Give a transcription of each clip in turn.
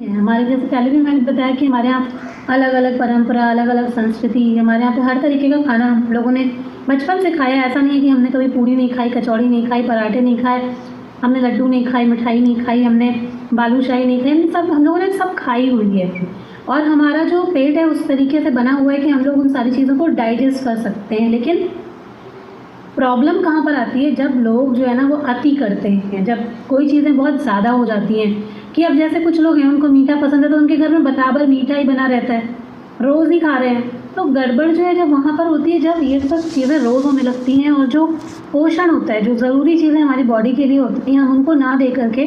हमारे जैसे पहले भी मैंने बताया कि हमारे यहाँ अलग अलग परंपरा, अलग अलग संस्कृति, हमारे यहाँ पे हर तरीके का खाना हम लोगों ने बचपन से खाया। ऐसा नहीं है कि हमने कभी पूरी नहीं खाई, कचौड़ी नहीं खाई, पराठे नहीं खाए, हमने लड्डू नहीं खाई, मिठाई नहीं खाई, हमने बालूशाही नहीं खाई, हम लोगों ने सब खाई हुई है। और हमारा जो पेट है उस तरीके से बना हुआ है कि हम लोग उन सारी चीज़ों को डाइजेस्ट कर सकते हैं। लेकिन प्रॉब्लम कहाँ पर आती है, जब लोग जो है ना वो अति करते हैं, जब कोई चीज़ें बहुत ज़्यादा हो जाती हैं। कि अब जैसे कुछ लोग हैं उनको मीठा पसंद है तो उनके घर में बराबर मीठा ही बना रहता है, रोज़ ही खा रहे हैं। तो गड़बड़ जो है जब वहाँ पर होती है, जब ये सब चीज़ें रोज़ होने लगती हैं और जो पोषण होता है, जो ज़रूरी चीज़ें हमारी बॉडी के लिए होती हैं, हम उनको ना दे करके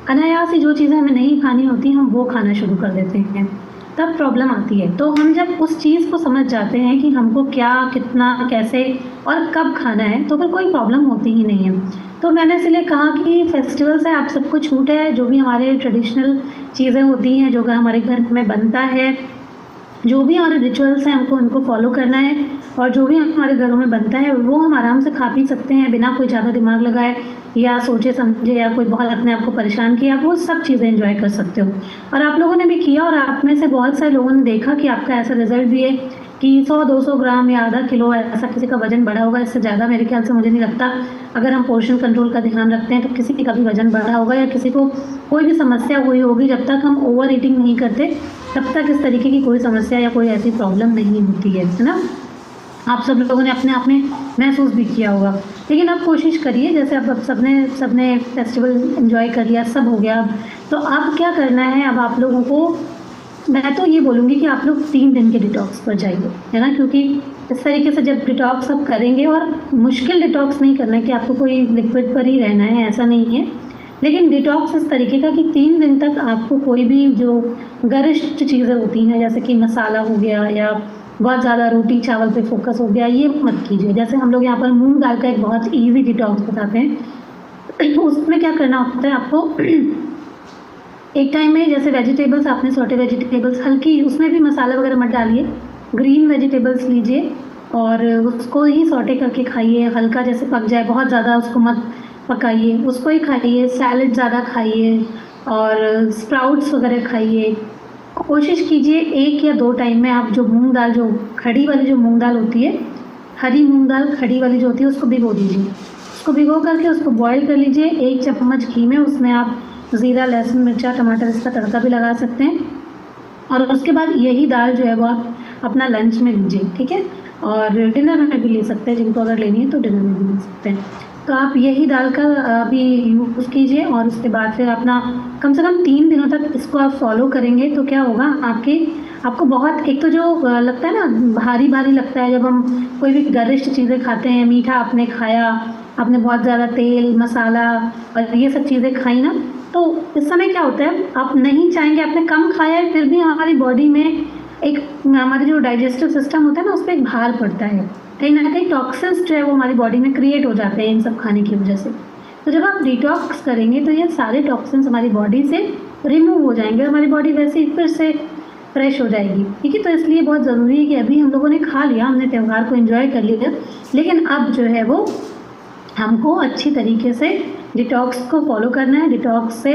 अनायास ही जो चीज़ें हमें नहीं खानी होती हम वो खाना शुरू कर देते हैं, तब प्रॉब्लम आती है। तो हम जब उस चीज़ को समझ जाते हैं कि हमको क्या, कितना, कैसे और कब खाना है, तो फिर कोई प्रॉब्लम होती ही नहीं है। तो मैंने इसलिए कहा कि फेस्टिवल्स है, आप सबको छूट है, जो भी हमारे ट्रेडिशनल चीज़ें होती हैं, जो हमारे घर में बनता है, जो भी हमारे रिचुअल्स हैं हमको उनको फॉलो करना है। और जो भी हमारे घरों में बनता है वो हम आराम से खा पी सकते हैं बिना कोई ज़्यादा दिमाग लगाए या सोचे समझे या कोई बहुत अपने आप को परेशान किया। आप वो सब चीज़ें एंजॉय कर सकते हो। और आप लोगों ने भी किया और आप में से बहुत सारे लोगों ने देखा कि आपका ऐसा रिजल्ट भी है कि 100-200 ग्राम या आधा किलो ऐसा किसी का वजन बढ़ा होगा। इससे ज़्यादा मेरे ख्याल से मुझे नहीं लगता। अगर हम पोर्शन कंट्रोल का ध्यान रखते हैं तो किसी का भी वजन बढ़ा होगा या किसी को कोई भी समस्या हुई होगी। जब तक हम ओवर ईटिंग नहीं करते तब तक इस तरीके की कोई समस्या या कोई ऐसी प्रॉब्लम नहीं होती है ना। आप सब लोगों ने अपने आप में महसूस भी किया होगा। लेकिन आप कोशिश करिए, जैसे अब सबने फेस्टिवल एंजॉय कर लिया, सब हो गया, तो अब क्या करना है, अब आप लोगों को मैं तो ये बोलूँगी कि आप लोग 3 दिन के डिटॉक्स पर जाइए, है ना। क्योंकि इस तरीके से जब डिटॉक्स आप करेंगे, और मुश्किल डिटॉक्स नहीं करना है कि आपको कोई लिक्विड पर ही रहना है, ऐसा नहीं है। लेकिन डिटॉक्स इस तरीके का कि 3 दिन तक आपको कोई भी जो गरिष्ठ चीज़ें होती हैं, जैसे कि मसाला हो गया या बहुत ज़्यादा रोटी चावल पे फोकस हो गया, ये मत कीजिए। जैसे हम लोग यहाँ पर मूंग दाल का एक बहुत ईजी डिटॉक्स बताते हैं। उसमें क्या करना होता है आपको, एक टाइम में जैसे वेजिटेबल्स, आपने सॉटे वेजिटेबल्स हल्की, उसमें भी मसाला वगैरह मत डालिए, ग्रीन वेजिटेबल्स लीजिए और उसको ही सॉटे करके खाइए। हल्का जैसे पक जाए, बहुत ज़्यादा उसको मत पकाइए, उसको ही खाइए। सैलड ज़्यादा खाइए और स्प्राउट्स वगैरह खाइए। कोशिश कीजिए 1 या 2 टाइम में आप जो मूंग दाल, जो खड़ी वाली जो मूंग दाल होती है, हरी मूंग दाल खड़ी वाली जो होती है, उसको भिगो दीजिए। उसको भिगो करके उसको बॉईल कर लीजिए। 1 चम्मच घी में उसमें आप ज़ीरा, लहसुन, मिर्चा, टमाटर, इसका तड़का भी लगा सकते हैं। और उसके बाद यही दाल जो है वो आप अपना लंच में लीजिए, ठीक है। और डिनर में भी ले सकते हैं, जिनको अगर लेनी है तो डिनर में भी ले सकते हैं। तो आप यही दाल का भी यूज़ कीजिए और उसके बाद फिर अपना कम से कम 3 दिनों तक इसको आप फॉलो करेंगे तो क्या होगा, आपको बहुत, एक तो जो लगता है ना भारी भारी लगता है जब हम कोई भी गरिष्ठ चीज़ें खाते हैं, मीठा आपने खाया, आपने बहुत ज़्यादा तेल मसाला और ये सब चीज़ें खाई ना, तो इस समय क्या होता है, आप नहीं चाहेंगे, आपने कम खाया है फिर भी हमारी बॉडी में एक, हमारे जो डाइजेस्टिव सिस्टम होता है ना, उस पर एक भार पड़ता है। कहीं ना कहीं टॉक्सिन्स जो है वो हमारी बॉडी में क्रिएट हो जाते हैं इन सब खाने की वजह से। तो जब आप डिटॉक्स करेंगे तो ये सारे टॉक्सिन्स हमारी बॉडी से रिमूव हो जाएंगे और हमारी बॉडी वैसे ही फिर से फ्रेश हो जाएगी, ठीक है। तो इसलिए बहुत ज़रूरी है कि अभी हम लोगों ने खा लिया, हमने त्यौहार को एंजॉय कर लिया, लेकिन अब जो है वो हमको अच्छी तरीके से डिटॉक्स को फॉलो करना है। डिटॉक्स से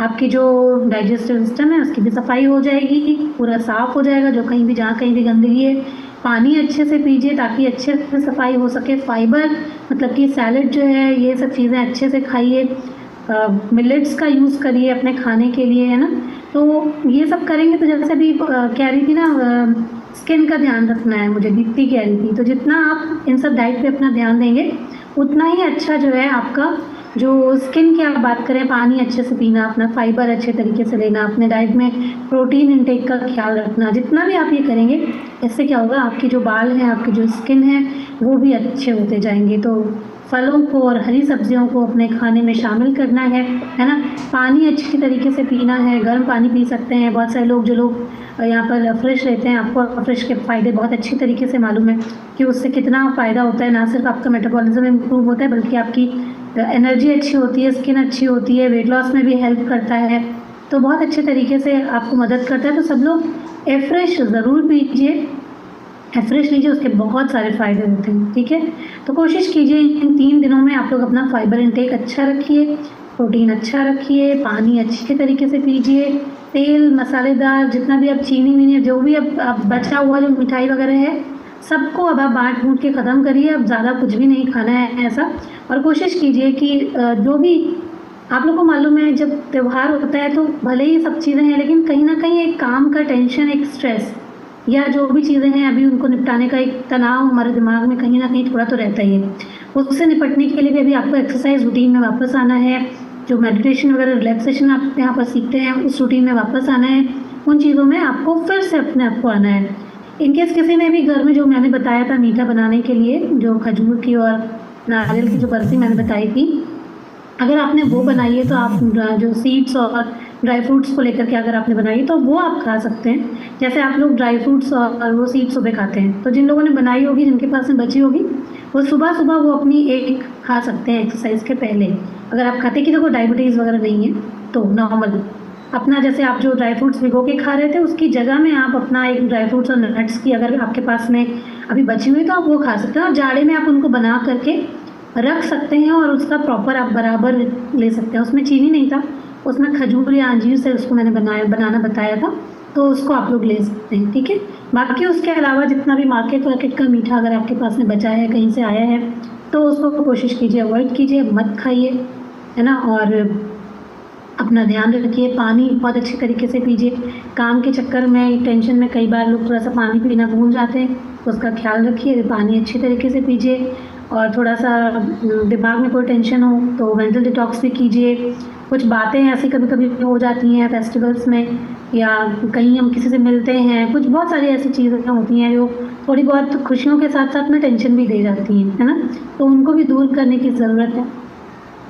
आपकी जो डाइजेस्टिव सिस्टम है उसकी भी सफाई हो जाएगी, पूरा साफ़ हो जाएगा, जो कहीं भी, जहाँ कहीं भी गंदगी है। पानी अच्छे से पीजिए ताकि अच्छे से सफाई हो सके। फाइबर मतलब कि सैलड जो है, ये सब चीज़ें अच्छे से खाइए। मिलेट्स का यूज़ करिए अपने खाने के लिए, है ना। तो ये सब करेंगे तो जैसे अभी कह रही थी ना, स्किन का ध्यान रखना है, मुझे दीप्ति कह रही थी, तो जितना आप इन सब डाइट पे अपना ध्यान देंगे उतना ही अच्छा जो है आपका जो स्किन की आप बात करें, पानी अच्छे से पीना, अपना फाइबर अच्छे तरीके से लेना, अपने डाइट में प्रोटीन इंटेक का ख्याल रखना, जितना भी आप ये करेंगे इससे क्या होगा, आपकी जो बाल हैं, आपकी जो स्किन है वो भी अच्छे होते जाएंगे। तो फलों को और हरी सब्जियों को अपने खाने में शामिल करना है ना। पानी अच्छी तरीके से पीना है, गर्म पानी पी सकते हैं। बहुत सारे लोग, जो लोग यहाँ पर फ्रेश रहते हैं, आपको फ्रेश के फ़ायदे बहुत अच्छी तरीके से मालूम है कि उससे कितना फ़ायदा होता है। ना सिर्फ आपका मेटाबॉलिज्म इम्प्रूव होता है बल्कि आपकी एनर्जी अच्छी होती है, स्किन अच्छी होती है, वेट लॉस में भी हेल्प करता है, तो बहुत अच्छे तरीके से आपको मदद करता है। तो सब लोग फ्रेश ज़रूर पीजिए। फ्रेश लीजिए, उसके बहुत सारे फ़ायदे होते हैं, ठीक है। तो कोशिश कीजिए इन 3 दिनों में आप लोग अपना फाइबर इंटेक अच्छा रखिए, प्रोटीन अच्छा रखिए, पानी अच्छे तरीके से पीजिए, तेल मसालेदार जितना भी अब चीनी-वीनी जो भी अब बचा हुआ जो मिठाई वगैरह है, सबको अब आप बाँट-बूँट के ख़त्म करिए। अब ज़्यादा कुछ भी नहीं खाना है ऐसा। और कोशिश कीजिए कि जो भी आप लोग को मालूम है जब त्योहार होता है तो भले ही सब चीज़ें हैं, लेकिन कहीं न कहीं एक काम का टेंशन, एक स्ट्रेस या जो भी चीज़ें हैं अभी उनको निपटाने का एक तनाव हमारे दिमाग में कहीं न कहीं थोड़ा तो रहता ही है। उससे निपटने के लिए भी अभी आपको एक्सरसाइज़ रूटीन में वापस आना है। जो मेडिटेशन वगैरह रिलैक्सेशन आप यहाँ पर सीखते हैं उस रूटीन में वापस आना है। उन चीज़ों में आपको फिर से अपने आप को आना है। इन केस किसी ने भी घर में जो मैंने बताया था मीठा बनाने के लिए, जो खजूर की और नारियल की जो बर्फ़ी मैंने बताई थी, अगर आपने वो बनाई है तो आप जो सीड्स और ड्राई फ्रूट्स को लेकर के अगर आपने बनाई तो वो आप खा सकते हैं। जैसे आप लोग ड्राई फ्रूट्स और वो सीड्स सुबह खाते हैं, तो जिन लोगों ने बनाई होगी, जिनके पास में बची होगी, वो सुबह-सुबह वो अपनी एक खा सकते हैं एक्सरसाइज के पहले। अगर आप खाते कि देखो डायबिटीज़ वगैरह नहीं है तो नॉर्मल अपना जैसे आप जो ड्राई फ्रूट्स भिगो के खा रहे थे उसकी जगह में आप अपना एक ड्राई फ्रूट्स और नट्स की अगर आपके पास में अभी बची हुई तो आप वो खा सकते हैं। और जाड़े में आप उनको बना करके रख सकते हैं और उसका प्रॉपर आप बराबर ले सकते हैं। उसमें चीनी नहीं था, उसमें खजूर या अंजीर से उसको मैंने बनाना बताया था, तो उसको आप लोग ले सकते हैं, ठीक है। बाकी उसके अलावा जितना भी मार्केट का मीठा अगर आपके पास में बचा है, कहीं से आया है, तो उसको कोशिश कीजिए अवॉइड कीजिए, मत खाइए, है ना। और अपना ध्यान रखिए, पानी बहुत अच्छे तरीके से पीजिए। काम के चक्कर में, टेंशन में कई बार लोग थोड़ा-सा पानी पीना भूल जाते हैं, तो उसका ख्याल रखिए, पानी अच्छे तरीके से पीजिए। और थोड़ा-सा दिमाग में कोई टेंशन हो तो मेंटल डिटॉक्स भी कीजिए। कुछ बातें ऐसी कभी-कभी हो जाती हैं फेस्टिवल्स में या कहीं हम किसी से मिलते हैं, कुछ बहुत सारी ऐसी चीज़ें होती हैं जो थोड़ी बहुत खुशियों के साथ-साथ में टेंशन भी दे जाती हैं, है ना? तो उनको भी दूर करने की ज़रूरत है।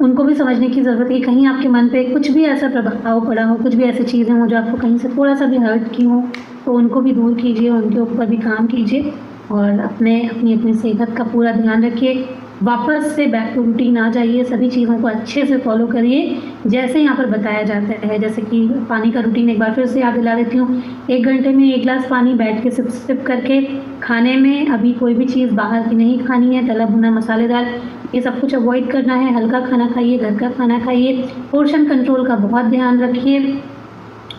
उनको भी समझने की ज़रूरत है कि कहीं आपके मन पे कुछ भी ऐसा प्रभाव पड़ा हो, कुछ भी ऐसी चीज़ें हों जो आपको कहीं से थोड़ा-सा भी हर्ट की हों, तो उनको भी दूर कीजिए, उनके ऊपर भी काम कीजिए और अपनी सेहत का पूरा ध्यान रखिए। वापस से बैक टू रूटीन आ जाइए, सभी चीज़ों को अच्छे से फ़ॉलो करिए, जैसे यहाँ पर बताया जाता है। जैसे कि पानी का रूटीन एक बार फिर से याद दिला देती हूँ, 1 घंटे में 1 ग्लास पानी बैठ के सिप करके खाने में अभी कोई भी चीज़ बाहर की नहीं खानी है, तला भुना मसालेदार ये सब कुछ अवॉइड करना है। हल्का खाना खाइए, घर का खाना खाइए, पोर्शन कंट्रोल का बहुत ध्यान रखिए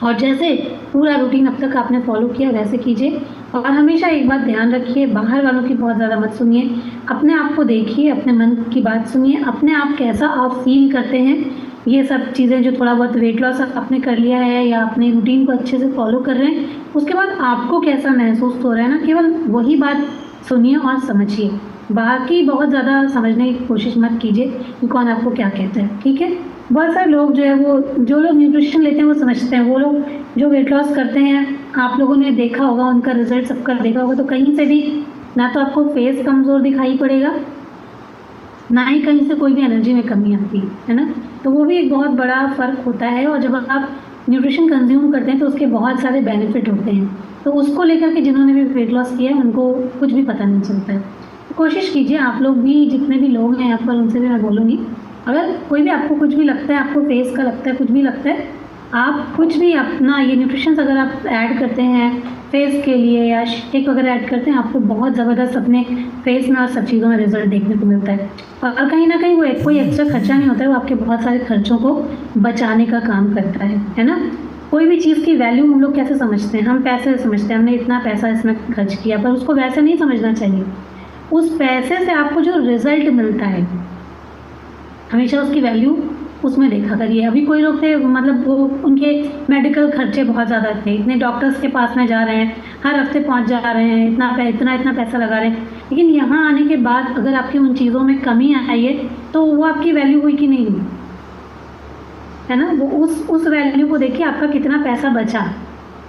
और जैसे पूरा रूटीन अब तक आपने फॉलो किया वैसे कीजिए। और हमेशा एक बात ध्यान रखिए, बाहर वालों की बहुत ज़्यादा मत सुनिए, अपने आप को देखिए, अपने मन की बात सुनिए, अपने आप कैसा आप फील करते हैं। ये सब चीज़ें जो थोड़ा बहुत वेट लॉस आपने कर लिया है या अपने रूटीन को अच्छे से फॉलो कर रहे हैं, उसके बाद आपको कैसा महसूस हो रहा है ना, केवल वही बात सुनिए और समझिए। बाकी बहुत ज़्यादा समझने की कोशिश मत कीजिए कि कौन आपको क्या कहता है, ठीक है। बहुत सारे लोग जो है वो जो लोग न्यूट्रिशन लेते हैं वो समझते हैं, वो लोग जो वेट लॉस करते हैं आप लोगों ने देखा होगा, उनका रिजल्ट सबका देखा होगा, तो कहीं से भी ना तो आपको फेस कमज़ोर दिखाई पड़ेगा, ना ही कहीं से कोई भी एनर्जी में कमी आती है ना। तो वो भी एक बहुत बड़ा फ़र्क होता है। और जब आप न्यूट्रिशन कंज्यूम करते हैं तो उसके बहुत सारे बेनिफिट होते हैं, तो उसको लेकर के जिन्होंने भी वेट लॉस किया है उनको कुछ भी पता नहीं चलता है। तो कोशिश कीजिए आप लोग भी, जितने भी लोग हैं यहाँ पर उनसे भी मैं बोलूँगी, अगर कोई भी आपको कुछ भी लगता है, आपको फेस का लगता है, कुछ भी लगता है, आप कुछ भी अपना ये न्यूट्रिशंस अगर आप ऐड करते हैं फेस के लिए या शेक वगैरह ऐड करते हैं, आपको बहुत ज़बरदस्त अपने फेस में और सब चीज़ों में रिजल्ट देखने को मिलता है। और कहीं ना कहीं वो कोई एक्स्ट्रा खर्चा नहीं होता है, वो आपके बहुत सारे खर्चों को बचाने का काम करता है ना। कोई भी चीज़ की वैल्यू हम लोग कैसे समझते हैं, हम पैसे समझते हैं, हमने इतना पैसा इसमें खर्च किया, पर उसको वैसे नहीं समझना चाहिए। उस पैसे से आपको जो रिज़ल्ट मिलता है हमेशा उसकी वैल्यू उसमें देखा करिए। अभी कोई लोग थे, मतलब वो उनके मेडिकल खर्चे बहुत ज़्यादा थे, इतने डॉक्टर्स के पास में जा रहे हैं, हर हफ्ते पहुंच जा रहे हैं, इतना पैसा लगा रहे हैं, लेकिन यहाँ आने के बाद अगर आपकी उन चीज़ों में कमी आई है तो वो आपकी वैल्यू हुई कि नहीं हुई, है ना। वो उस वैल्यू को देखिए, आपका कितना पैसा बचा,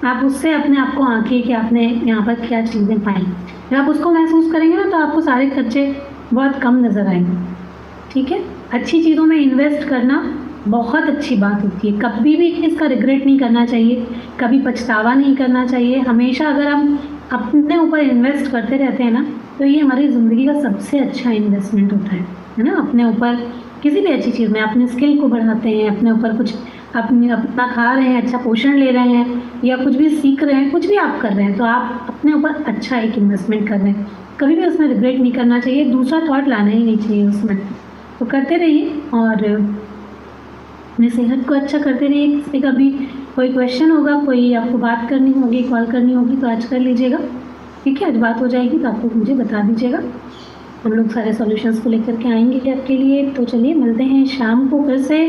आप उससे अपने आप को आंकिए कि आपने यहाँ पर क्या चीज़ें पाई। जब आप उसको महसूस करेंगे ना तो आपको सारे खर्चे बहुत कम नज़र आएंगे, ठीक है। अच्छी चीज़ों में इन्वेस्ट करना बहुत अच्छी बात होती है, कभी भी इसका रिग्रेट नहीं करना चाहिए, कभी पछतावा नहीं करना चाहिए। हमेशा अगर हम अपने ऊपर इन्वेस्ट करते रहते हैं ना, तो ये हमारी ज़िंदगी का सबसे अच्छा इन्वेस्टमेंट होता है ना। अपने ऊपर किसी भी अच्छी चीज़ में अपनी स्किल को बढ़ाते हैं, अपने ऊपर कुछ अपना खा रहे हैं, अच्छा पोषण ले रहे हैं या कुछ भी सीख रहे हैं, कुछ भी आप कर रहे हैं तो आप अपने ऊपर अच्छा एक इन्वेस्टमेंट कर रहे हैं। कभी भी उसमें रिग्रेट नहीं करना चाहिए, दूसरा थॉट लाना ही नहीं चाहिए उसमें। तो करते रहिए और अपनी सेहत को अच्छा करते रहिए। किसी का भी कोई क्वेश्चन होगा, कोई आपको बात करनी होगी, कॉल करनी होगी तो आज कर लीजिएगा, ठीक है। आज बात हो जाएगी तो आपको मुझे बता दीजिएगा, हम लोग सारे सॉल्यूशंस को लेकर के आएंगे आपके लिए। तो चलिए मिलते हैं शाम को फिर से।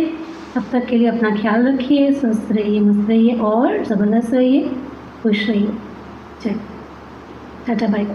तब तक के लिए अपना ख्याल रखिए, स्वस्थ रहिए, मस्त रहिए और ज़बरदस्त रहिए, खुश रहिए। चलिए टाटा बाय।